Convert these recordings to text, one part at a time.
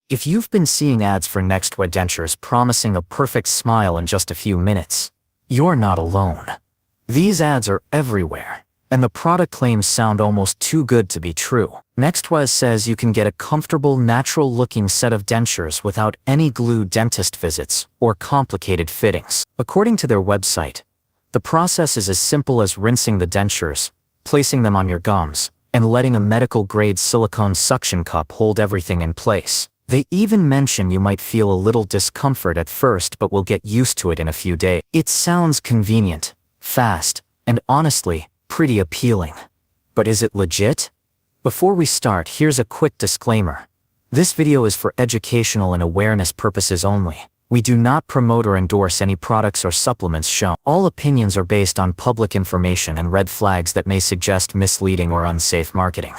If you've been seeing ads for Nextwea Dentures promising a perfect smile in just a few minutes, you're not alone. These ads are everywhere, and the product claims sound almost too good to be true. Nextwea says you can get a comfortable, natural-looking set of dentures without any glue dentist visits or complicated fittings. According to their website, the process is as simple as rinsing the dentures, placing them on your gums, and letting a medical-grade silicone suction cup hold everything in place. They even mention you might feel a little discomfort at first but will get used to it in a few days. It sounds convenient, fast, and honestly, pretty appealing. But is it legit? Before we start, here's a quick disclaimer. This video is for educational and awareness purposes only. We do not promote or endorse any products or supplements shown. All opinions are based on public information and red flags that may suggest misleading or unsafe marketing.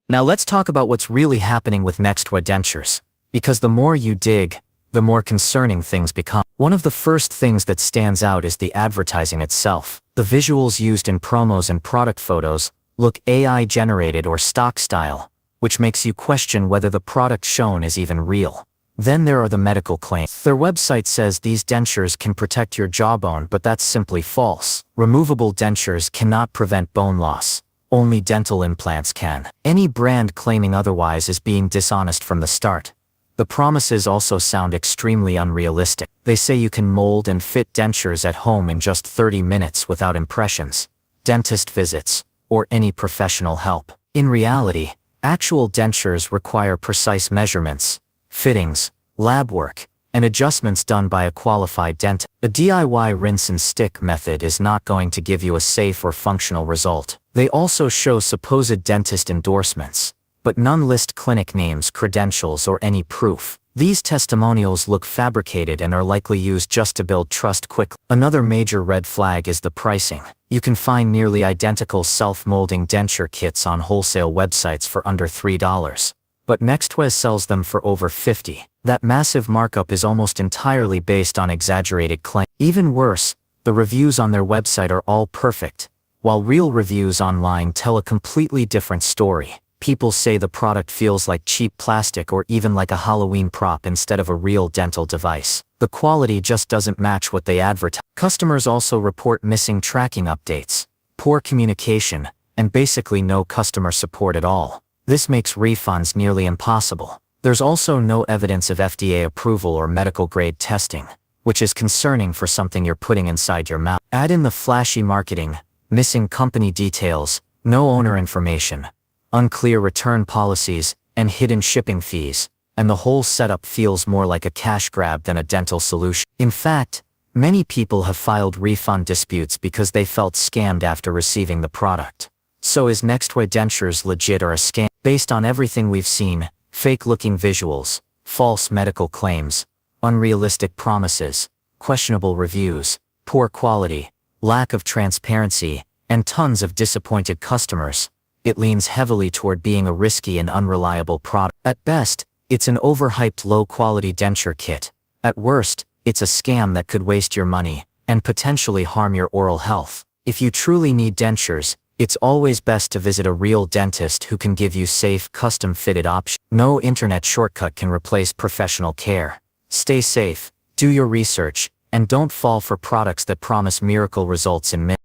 Now let's talk about what's really happening with Nextwea Dentures. Because the more you dig, the more concerning things become. One of the first things that stands out is the advertising itself. The visuals used in promos and product photos look AI-generated or stock style, which makes you question whether the product shown is even real. Then there are the medical claims. Their website says these dentures can protect your jawbone, but that's simply false. Removable dentures cannot prevent bone loss. Only dental implants can. Any brand claiming otherwise is being dishonest from the start. The promises also sound extremely unrealistic. They say you can mold and fit dentures at home in just 30 minutes without impressions, dentist visits, or any professional help. In reality, actual dentures require precise measurements, fittings, lab work, and adjustments done by a qualified dentist. A DIY rinse and stick method is not going to give you a safe or functional result. They also show supposed dentist endorsements, but none list clinic names, credentials, or any proof. These testimonials look fabricated and are likely used just to build trust quickly. Another major red flag is the pricing. You can find nearly identical self-molding denture kits on wholesale websites for under $3. But Nextwea sells them for over $50. That massive markup is almost entirely based on exaggerated claims. Even worse, the reviews on their website are all perfect, while real reviews online tell a completely different story. People say the product feels like cheap plastic or even like a Halloween prop instead of a real dental device. The quality just doesn't match what they advertise. Customers also report missing tracking updates, poor communication, and basically no customer support at all. This makes refunds nearly impossible. There's also no evidence of FDA approval or medical-grade testing, which is concerning for something you're putting inside your mouth. Add in the flashy marketing, missing company details, no owner information, unclear return policies, and hidden shipping fees, and the whole setup feels more like a cash grab than a dental solution. In fact, many people have filed refund disputes because they felt scammed after receiving the product. So is Nextwea Dentures legit or a scam? Based on everything we've seen, fake-looking visuals, false medical claims, unrealistic promises, questionable reviews, poor quality, lack of transparency, and tons of disappointed customers, it leans heavily toward being a risky and unreliable product. At best, it's an overhyped low-quality denture kit. At worst, it's a scam that could waste your money and potentially harm your oral health. If you truly need dentures, it's always best to visit a real dentist who can give you safe, custom-fitted options. No internet shortcut can replace professional care. Stay safe, do your research, and don't fall for products that promise miracle results in minutes.